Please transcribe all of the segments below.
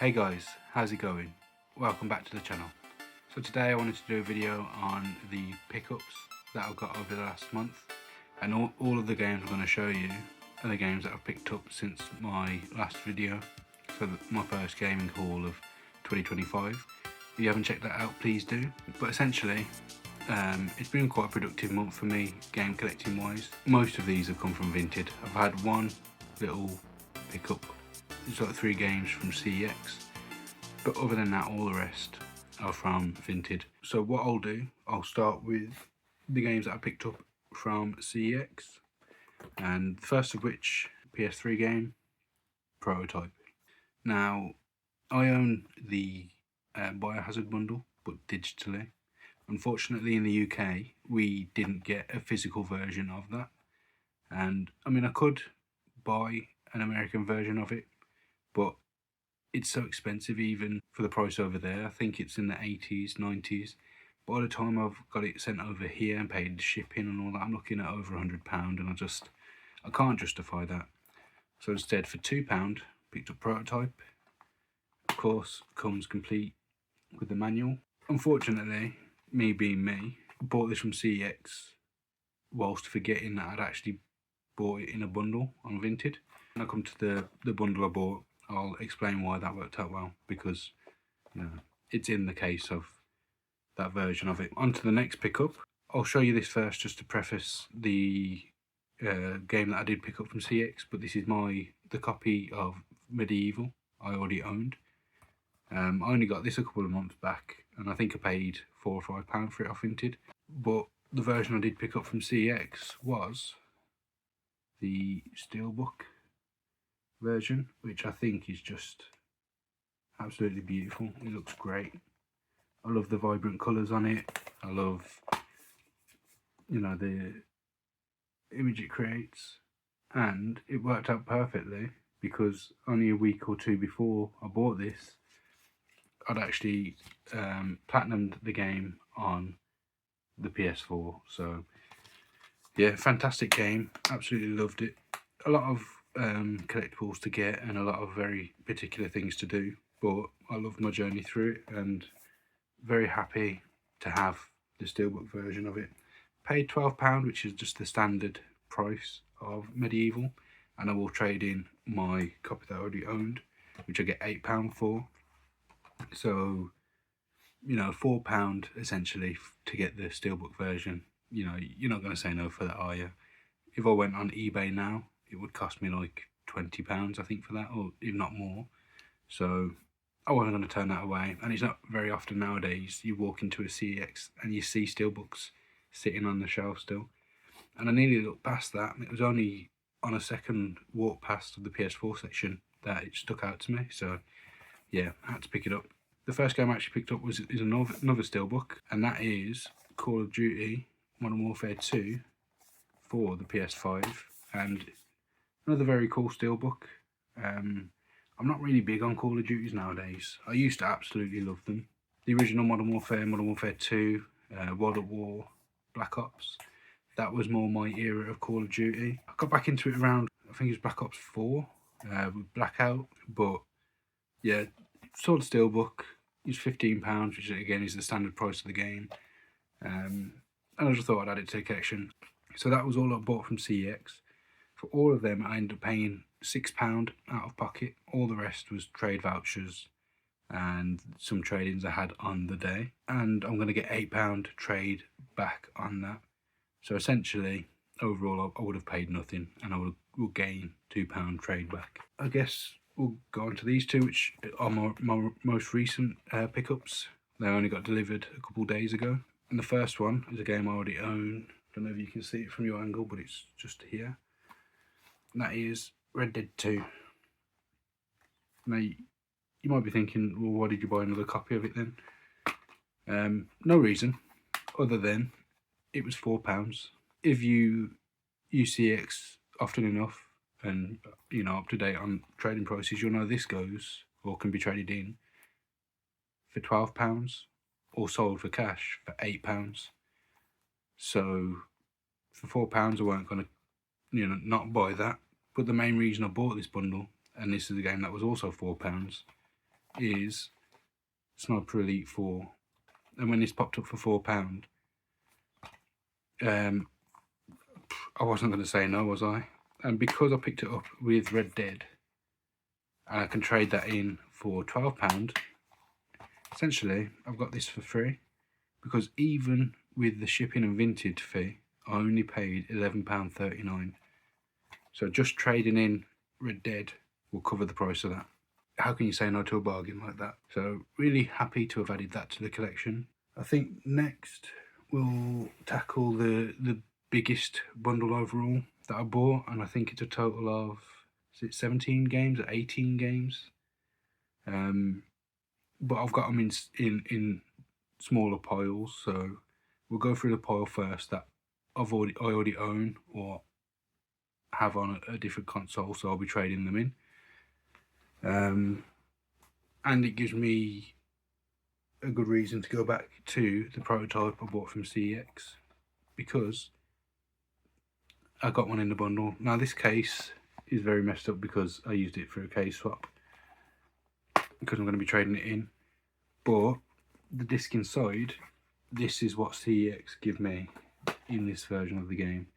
Hey guys, how's it going? Welcome back to the channel. So today I wanted to do a video on the pickups that I've got over the last month, and all of the games I'm going to show you are the games that I've picked up since my last video, so my first gaming haul of 2025. If you haven't checked that out, please do. But essentially, it's been quite a productive month for me game collecting wise. Most of these have come from Vinted. I've had one little pickup. It's like 3 games from CEX, but other than that all the rest are from Vinted. So what I'll do, I'll start with the games that I picked up from CEX, and first of which, PS3 game, Prototype. Now, I own the Biohazard bundle, but digitally. Unfortunately in the UK we didn't get a physical version of that, and I mean I could buy an American version of it, but it's so expensive even for the price over there. I think it's in the 80s, 90s. By the time I've got it sent over here and paid shipping and all that, I'm looking at over £100, and I can't justify that. So instead, for £2, picked up Prototype. Of course, comes complete with the manual. Unfortunately, me being me, I bought this from CEX whilst forgetting that I'd actually bought it in a bundle on Vinted. When I come to the bundle I bought, I'll explain why that worked out well, because it's in the case of that version of it. On to the next pickup. I'll show you this first just to preface the game that I did pick up from CX, but this is the copy of Medieval I already owned. I only got this a couple of months back, and I think I paid £4 or £5 for it off Vinted. But the version I did pick up from CX was the Steelbook version, which I think is just absolutely beautiful. It looks great. I love the vibrant colours on it. I love the image it creates, and it worked out perfectly because only a week or two before I bought this, I'd actually platinumed the game on the PS4. So yeah, fantastic game, absolutely loved it. A lot of collectibles to get and a lot of very particular things to do, but I loved my journey through it and very happy to have the Steelbook version of it. Paid £12, which is just the standard price of Medieval, and I will trade in my copy that I already owned, which I get £8 for. So £4 essentially to get the Steelbook version. You're not going to say no for that, are you? If I went on eBay now, it would cost me like £20 I think for that, or if not more. So I wasn't going to turn that away, and it's not very often nowadays you walk into a CEX and you see Steelbooks sitting on the shelf still. And I nearly looked past that, and it was only on a second walk past the PS4 section that it stuck out to me. So yeah, I had to pick it up. The first game I actually picked up is another Steelbook, and that is Call of Duty Modern Warfare 2 for the PS5, and another very cool Steelbook. I'm not really big on Call of Duties nowadays. I used to absolutely love them. The original Modern Warfare 2, World at War, Black Ops, that was more my era of Call of Duty. I got back into it around, I think it was Black Ops 4, with Blackout, but yeah, sold a Steelbook. It's £15, which again is the standard price of the game. And I just thought I'd add it to the collection. So that was all I bought from CEX. For all of them, I ended up paying £6 out of pocket. All the rest was trade vouchers and some trade-ins I had on the day. And I'm going to get £8 trade back on that. So essentially, overall, I would have paid nothing, and I will gain £2 trade back. I guess we'll go on to these two, which are my most recent pickups. They only got delivered a couple days ago. And the first one is a game I already own. Don't know if you can see it from your angle, but it's just here. And that is Red Dead 2. Now, you might be thinking, well, why did you buy another copy of it then? No reason, other than it was £4. If you use CX often enough and up to date on trading prices, you'll know this goes or can be traded in for £12 or sold for cash for £8. So for £4 I weren't going to not buy that. But the main reason I bought this bundle, and this is a game that was also £4, is Sniper Elite 4. And when this popped up for £4, I wasn't going to say no, was I? And because I picked it up with Red Dead, and I can trade that in for £12, essentially I've got this for free, because even with the shipping and vintage fee, I only paid £11.39. So just trading in Red Dead will cover the price of that. How can you say no to a bargain like that? So really happy to have added that to the collection. I think next we'll tackle the biggest bundle overall that I bought, and I think it's a total of, is it 17 games or 18 games? But I've got them in smaller piles, so we'll go through the pile first that I already own or have on a different console, so I'll be trading them in. And it gives me a good reason to go back to the prototype I bought from CEX, because I got one in the bundle. Now this case is very messed up because I used it for a case swap, because I'm going to be trading it in. But the disc inside, this is what CEX give me in this version of the game.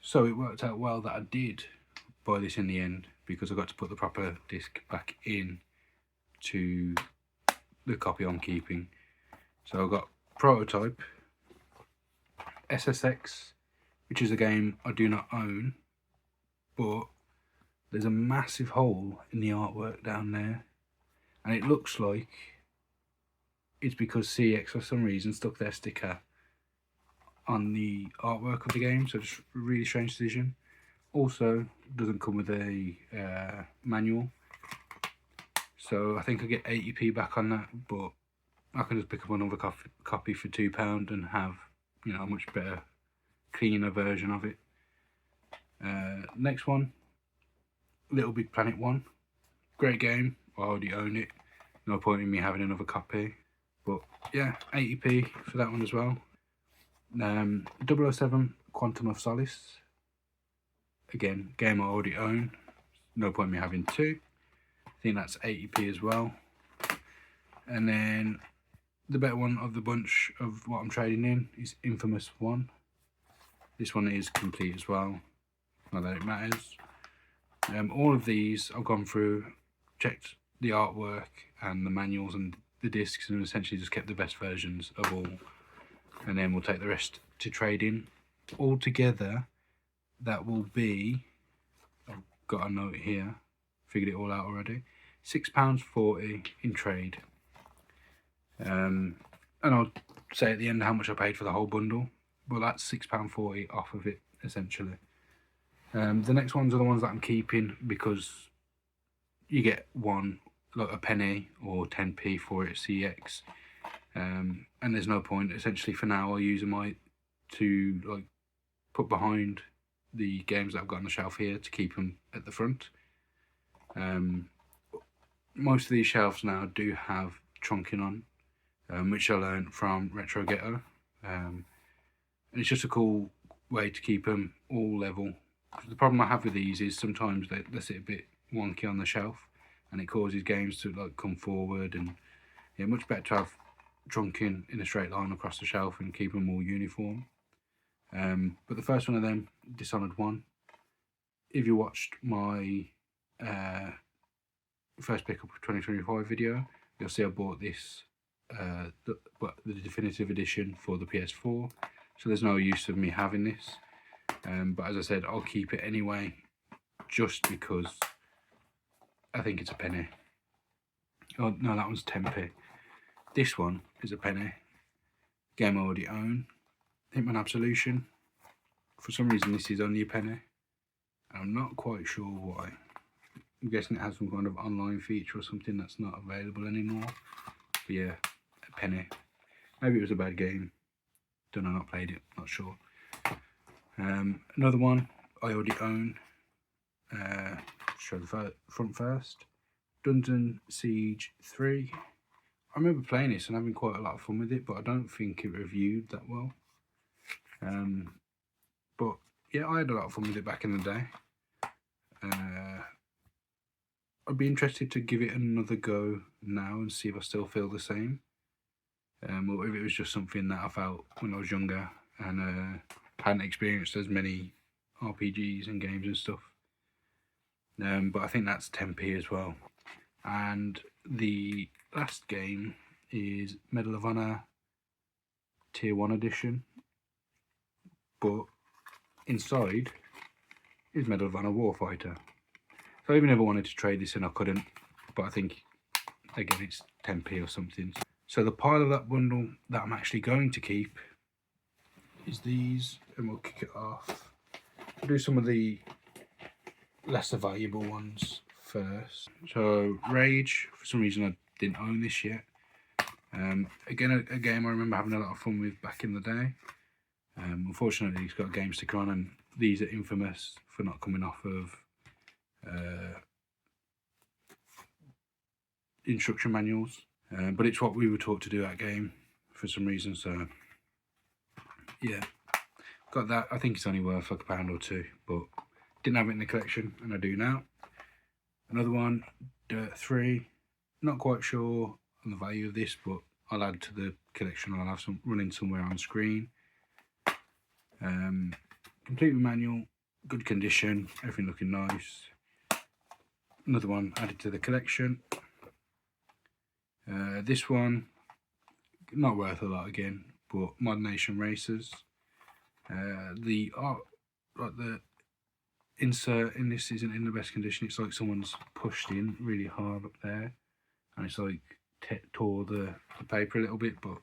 So it worked out well that I did buy this in the end, because I got to put the proper disc back in to the copy I'm keeping. So I've got Prototype, SSX, which is a game I do not own, but there's a massive hole in the artwork down there, and it looks like it's because CX for some reason stuck their sticker on the artwork of the game, so just a really strange decision. Also, doesn't come with a manual, so I think I get 80p back on that, but I can just pick up another copy for £2 and have, you know, a much better, cleaner version of it. Next one, Little Big Planet 1. Great game, I already own it, no point in me having another copy. But yeah, 80p for that one as well. 007 Quantum of Solace. Again, game I already own, no point in me having two. I think that's 80p as well. And then the better one of the bunch of what I'm trading in is Infamous 1. This one is complete as well, not that it matters. All of these I've gone through, checked the artwork and the manuals and the discs, and essentially just kept the best versions of all, and then we'll take the rest to trade in. Altogether that will be, I've got a note here, figured it all out already, £6.40 in trade. And I'll say at the end how much I paid for the whole bundle, but that's £6.40 off of it essentially. The next ones are the ones that I'm keeping, because you get one, like a penny or 10p for it at CX, and there's no point. Essentially for now I'll use them to like put behind the games that I've got on the shelf here to keep them at the front. Most of these shelves now do have trunking on, which I learned from Retro Ghetto, and it's just a cool way to keep them all level. The problem I have with these is sometimes they sit a bit wonky on the shelf, and it causes games to like come forward, and yeah, much better to have trunking in a straight line across the shelf and keep them all uniform. But the first one of them, Dishonored 1, if you watched my first pickup of 2025 video, you'll see I bought this, the definitive edition for the PS4, so there's no use of me having this. But as I said, I'll keep it anyway, just because I think it's a penny. Oh no, that one's 10p. This one is a penny. Game I already own. Hitman Absolution. For some reason this is only a penny. I'm not quite sure why. I'm guessing it has some kind of online feature or something that's not available anymore. But yeah, a penny. Maybe it was a bad game. Don't know, not played it, not sure. Another one I already own. Show the front first. Dungeon Siege 3. I remember playing this and having quite a lot of fun with it, but I don't think it reviewed that well. But yeah, I had a lot of fun with it back in the day. I'd be interested to give it another go now and see if I still feel the same. Or if it was just something that I felt when I was younger and hadn't experienced as many RPGs and games and stuff. But I think that's 10p as well. And the last game is Medal of Honor Tier 1 Edition. But inside is Medal of Honor Warfighter. So I even ever wanted to trade this in, I couldn't. But I think, again, it's 10p or something. So the pile of that bundle that I'm actually going to keep is these, and we'll kick it off. We'll do some of the lesser valuable ones first. So Rage, for some reason I didn't own this yet. Again, a game I remember having a lot of fun with back in the day. Unfortunately, it's got a game sticker on, and these are infamous for not coming off of instruction manuals. But it's what we were taught to do at game for some reason, so yeah, got that. I think it's only worth like £1 or £2, but didn't have it in the collection, and I do now. Another one, Dirt 3, not quite sure on the value of this, but I'll add to the collection. I'll have some running somewhere on screen. Complete with manual, good condition, everything looking nice. Another one added to the collection. This one, not worth a lot again, but Mod Nation Racers. The art, like the insert in this isn't in the best condition. It's like someone's pushed in really hard up there, and it's like tore the paper a little bit. But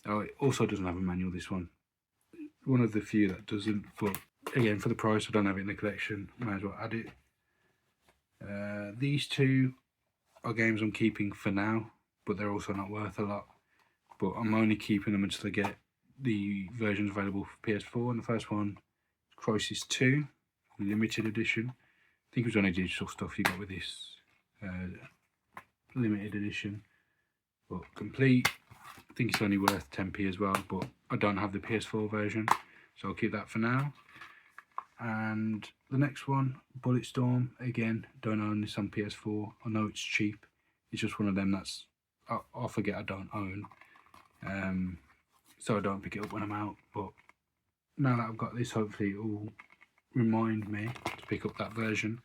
oh, it also doesn't have a manual, this one. One of the few that doesn't, but again, for the price, I don't have it in the collection. Might as well add it. These two are games I'm keeping for now, but they're also not worth a lot. But I'm only keeping them until I get the versions available for PS4. And the first one, Crisis 2, limited edition. I think it was only digital stuff you got with this limited edition. But complete, I think it's only worth 10p as well, but I don't have the PS4 version, so I'll keep that for now. And the next one, Bulletstorm, again, don't own this on PS4. I know it's cheap. It's just one of them that's, I forget I don't own. So I don't pick it up when I'm out. But now that I've got this, hopefully it will remind me to pick up that version.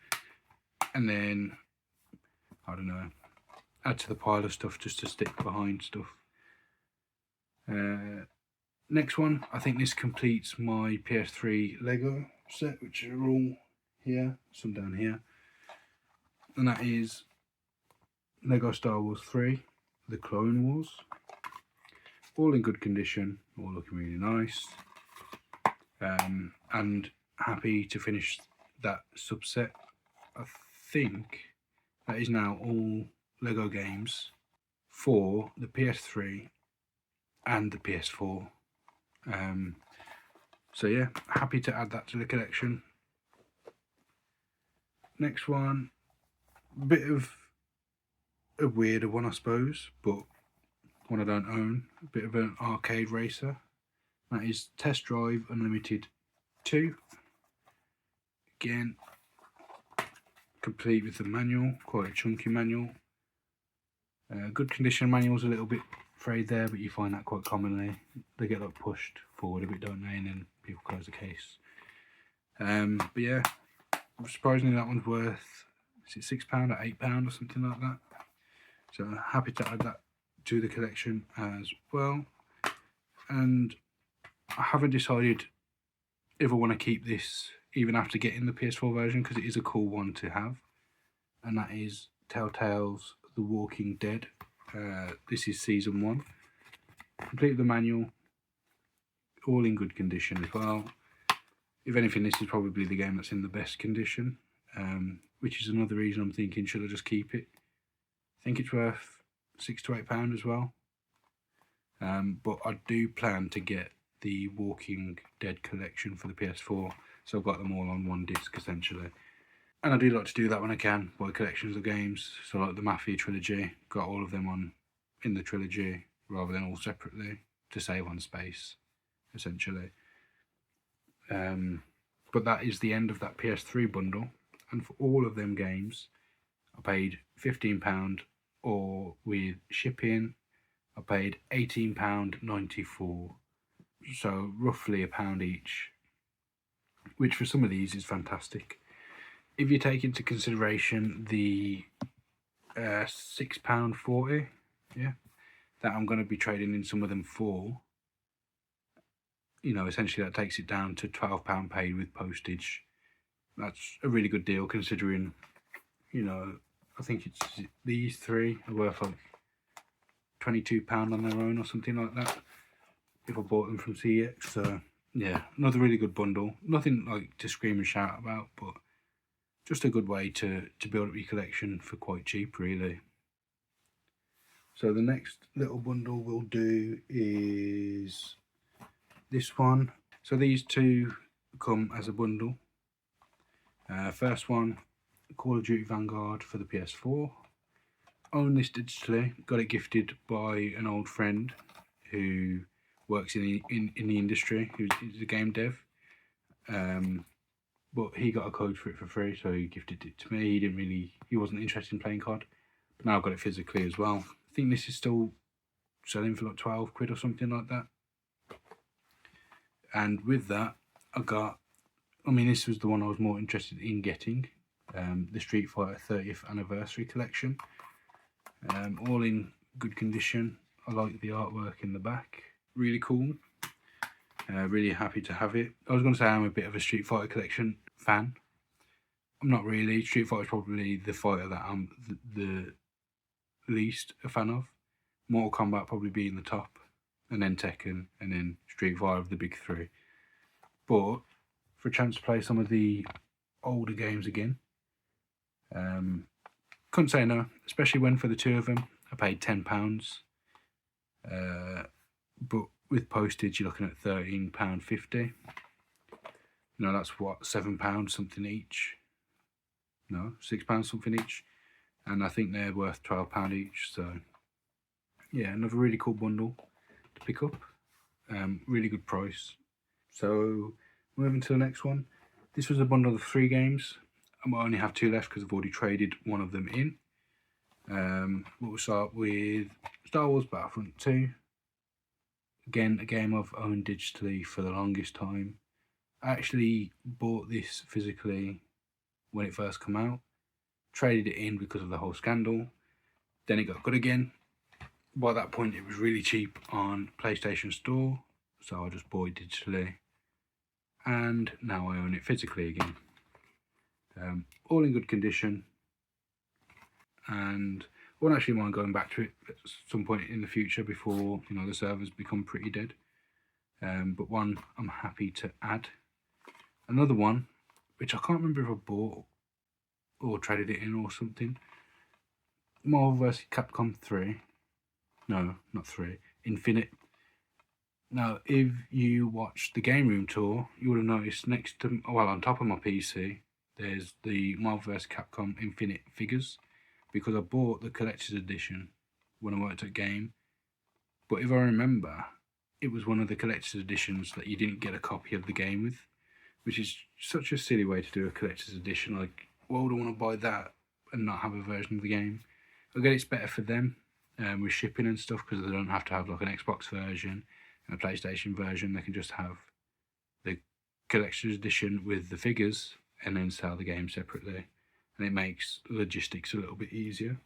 And then, I don't know, add to the pile of stuff just to stick behind stuff. Next one, I think this completes my PS3 Lego set, which are all here, some down here, and that is Lego Star Wars 3, The Clone Wars, all in good condition, all looking really nice, and happy to finish that subset. I think that is now all Lego games for the PS3 and the PS4. So yeah, happy to add that to the collection. Next one, a bit of a weirder one I suppose, but one I don't own, a bit of an arcade racer. That is Test Drive Unlimited 2. Again, complete with the manual, quite a chunky manual. Good condition manual's a little bit frayed there, but you find that quite commonly. They get like pushed forward a bit, don't they, and then people close the case. But yeah, surprisingly that one's worth, is it £6 or £8 or something like that. So happy to add that to the collection as well. And I haven't decided if I want to keep this even after getting the PS4 version, because it is a cool one to have, and that is Telltale's The Walking Dead. This is season 1. Complete with the manual, all in good condition as well. If anything, this is probably the game that's in the best condition, which is another reason I'm thinking, should I just keep it? I think it's worth £6 to £8 as well. But I do plan to get the Walking Dead collection for the PS4, so I've got them all on one disc essentially. And I do like to do that when I can, buy collections of games. So like the Mafia trilogy, got all of them on in the trilogy rather than all separately to save on space, essentially. But that is the end of that PS3 bundle, and for all of them games I paid £15, or with shipping I paid £18.94, so roughly £1 each, which for some of these is fantastic. If you take into consideration the £6.40, that I'm going to be trading in some of them for, essentially that takes it down to £12 paid with postage. That's a really good deal, considering, I think it's these three are worth like £22 on their own or something like that if I bought them from CX. So yeah, another really good bundle. Nothing like to scream and shout about, but just a good way to build up your collection for quite cheap, really. So the next little bundle we'll do is this one. So these two come as a bundle. First one, Call of Duty Vanguard for the PS4. Owned this digitally, got it gifted by an old friend who works in the industry, who's a game dev. But he got a code for it for free, so he gifted it to me. He wasn't interested in playing COD, but now I've got it physically as well. I think this is still selling for like 12 quid or something like that. And with that, this was the one I was more interested in getting, the Street Fighter 30th Anniversary Collection. All in good condition. I like the artwork in the back, really cool. Really happy to have it. I was going to say I'm a bit of a Street Fighter collection fan. I'm not really. Street Fighter is probably the fighter that I'm the least a fan of. Mortal Kombat probably being the top, and then Tekken, and then Street Fighter of the big three. But for a chance to play some of the older games again, couldn't say no, especially when for the two of them I paid £10. But with postage you're looking at £13.50. That's what, £7 something each? No, £6 something each, and I think they're worth £12 each. So yeah, another really cool bundle to pick up. Really good price. So moving to the next one. This was a bundle of 3 games. I might only have 2 left because I've already traded one of them in. We'll start with Star Wars Battlefront 2. Again, a game I've owned digitally for the longest time. I actually bought this physically when it first came out. Traded it in because of the whole scandal. Then it got good again. By that point it was really cheap on PlayStation Store, so I just bought it digitally. And now I own it physically again. All in good condition, and I won't actually mind going back to it at some point in the future before the servers become pretty dead. But one I'm happy to add. Another one, which I can't remember if I bought or traded it in or something. Marvel vs. Capcom 3. No, not 3. Infinite. Now, if you watched the Game Room tour, you would have noticed on top of my PC, there's the Marvel vs. Capcom Infinite figures, because I bought the collector's edition when I worked at Game. But if I remember, it was one of the collector's editions that you didn't get a copy of the game with, which is such a silly way to do a collector's edition. Like, why would I want to buy that and not have a version of the game? I get it's better for them with shipping and stuff, because they don't have to have like an Xbox version and a PlayStation version. They can just have the collector's edition with the figures and then sell the game separately, and it makes logistics a little bit easier.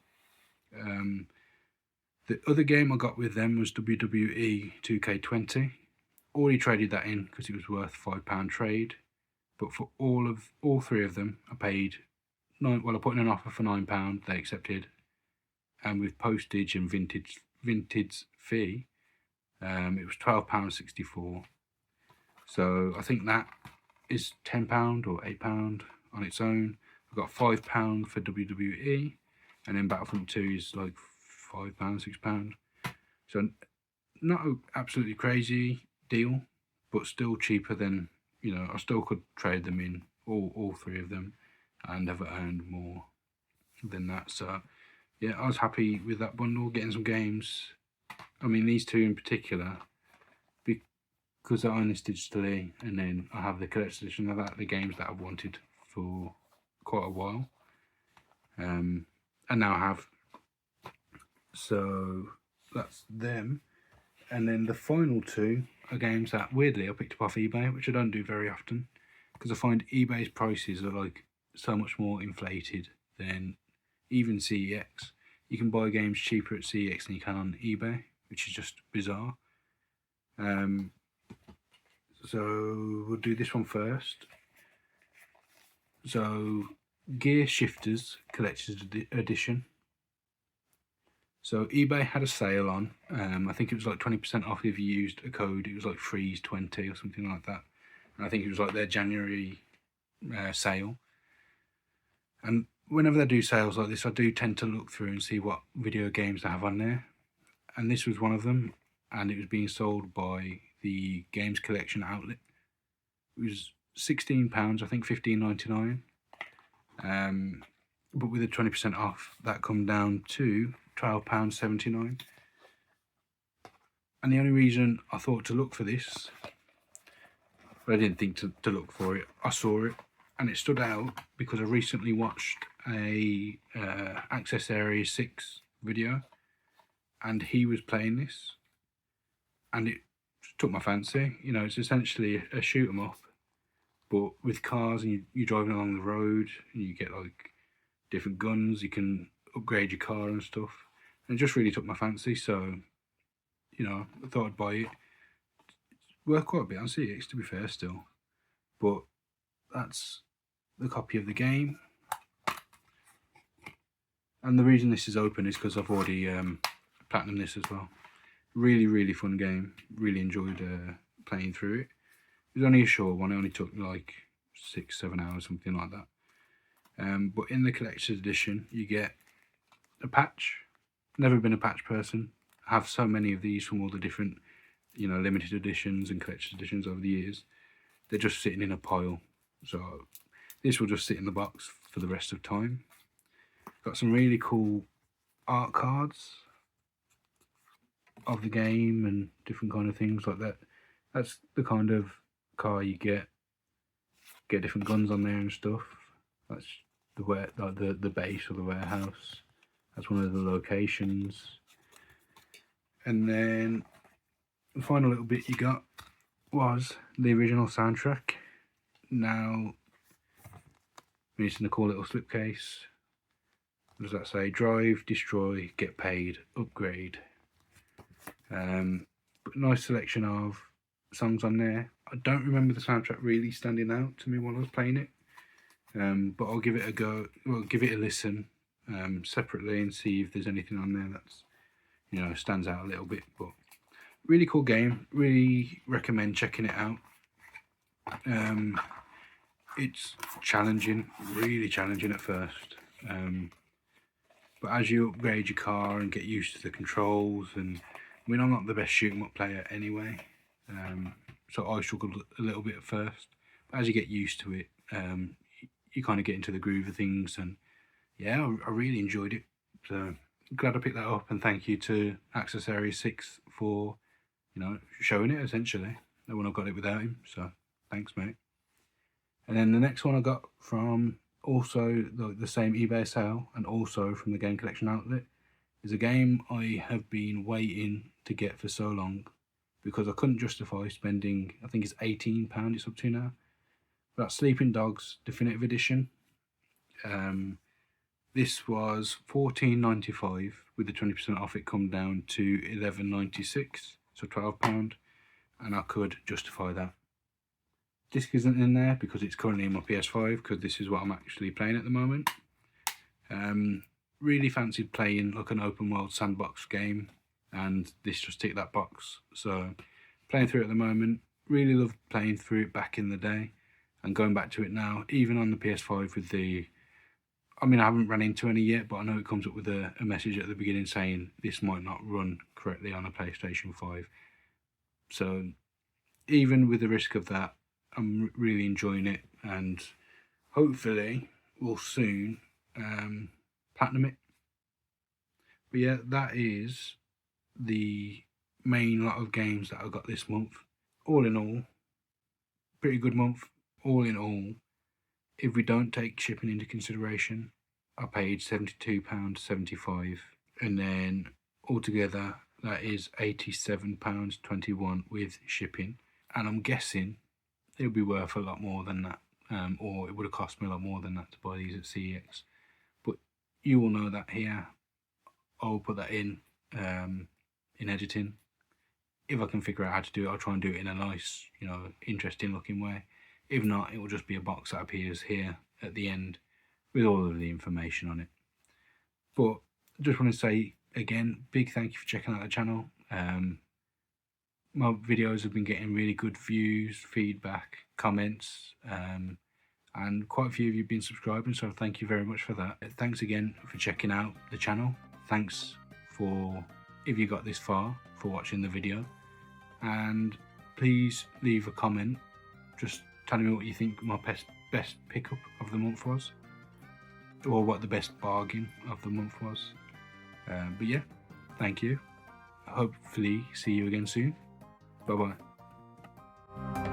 The other game I got with them was WWE 2K20. Already traded that in because it was worth £5 trade, but for all 3 of them I paid I put in an offer for £9. They accepted, and with postage and vintage fee, it was £12.64. So I think that is £10 or £8 on its own. I've got £5 for WWE, and then Battlefront 2 is like £5, £6. So not an absolutely crazy deal, but still cheaper than, I still could trade them in, all 3 of them, and have earned more than that. So yeah, I was happy with that bundle, getting some games. These 2 in particular, because I own this digitally, and then I have the collector's edition of that, the games that I've wanted for quite a while, and now have. So that's them. And then the final two are games that weirdly I picked up off eBay, which I don't do very often, because I find eBay's prices are like so much more inflated than even CEX. You can buy games cheaper at CEX than you can on eBay, which is just bizarre. So we'll do this one first. So Gearshifters Collector's Edition. So eBay had a sale on. I think it was like 20% off if you used a code. It was like Freeze20 or something like that. And I think it was like their January sale. And whenever they do sales like this, I do tend to look through and see what video games they have on there. And this was one of them, and it was being sold by the Games Collection outlet. It was £16, I think £15.99. But with a 20% off, that come down to £12.79. And the only reason I thought to look for this, but I didn't think to look for it, I saw it and it stood out because I recently watched a Access Area 6 video, and he was playing this, and it took my fancy. You know, it's essentially a shoot 'em up, but with cars, and you're driving along the road, and you get like different guns, you can upgrade your car and stuff, and it just really took my fancy. So, you know, I thought I'd buy it. It's worth quite a bit on CX, to be fair, still, but that's the copy of the game. And the reason this is open is because I've already platinumed this as well. Really fun game. Really enjoyed playing through it. It was only a short one. It only took like 6-7 hours, something like that. But in the collector's edition, you get a patch. Never been a patch person. I have so many of these from all the different, you know, limited editions and collector's editions over the years. They're just sitting in a pile. So this will just sit in the box for the rest of time. Got some really cool art cards of the game and different kind of things like that. That's the kind of car you get different guns on there and stuff. That's the base of the warehouse. That's one of the locations. And then the final little bit you got was the original soundtrack. Now, I'm using a cool little slipcase. What does that say? Drive, destroy, get paid, upgrade. But nice selection of songs on there. I don't remember the soundtrack really standing out to me while I was playing it, but I'll give it a go. Well, give it a listen separately and see if there's anything on there that's, you know, stands out a little bit. But really cool game. Really recommend checking it out. It's challenging, really challenging at first. But as you upgrade your car and get used to the controls, and I mean, I'm not the best shoot 'em up player anyway, so I struggled a little bit at first. But as you get used to it, you kind of get into the groove of things, and yeah, I really enjoyed it. So glad I picked that up, and thank you to Access Area 6 for, you know, showing it essentially. No one have got it without him, so thanks, mate. And then the next one I got from also the same eBay sale, and also from the Game Collection outlet, is a game I have been waiting to get for so long because I couldn't justify spending, I think it's £18 it's up to now. That's Sleeping Dogs Definitive Edition. This was £14.95. With the 20% off, it come down to £11.96, so £12, and I could justify that. Disc isn't in there because it's currently in my PS5, because this is what I'm actually playing at the moment. Really fancied playing like an open world sandbox game, and this just ticked that box. So playing through it at the moment. Really loved playing through it back in the day, and going back to it now, even on the PS5 with the, I mean, I haven't run into any yet, but I know it comes up with a message at the beginning saying this might not run correctly on a PlayStation 5. So even with the risk of that, I'm really enjoying it, and hopefully we'll soon platinum it. But yeah, that is the main lot of games that I got this month. All in all, pretty good month. All in all, If we don't take shipping into consideration, I paid £72.75, and then altogether that is £87.21 with shipping. And I'm guessing it'll be worth a lot more than that, or it would have cost me a lot more than that to buy these at CEX. But you will know that here. I'll put that in editing. If I can figure out how to do it, I'll try and do it in a nice, interesting looking way. If not, it will just be a box that appears here at the end with all of the information on it. But I just want to say again, big thank you for checking out the channel. My videos have been getting really good views, feedback, comments, and quite a few of you have been subscribing, so thank you very much for that. Thanks again for checking out the channel. Thanks for, if you got this far, for watching the video. And please leave a comment just telling me what you think my best pickup of the month was, or what the best bargain of the month was. But yeah, thank you. Hopefully see you again soon. Bye bye.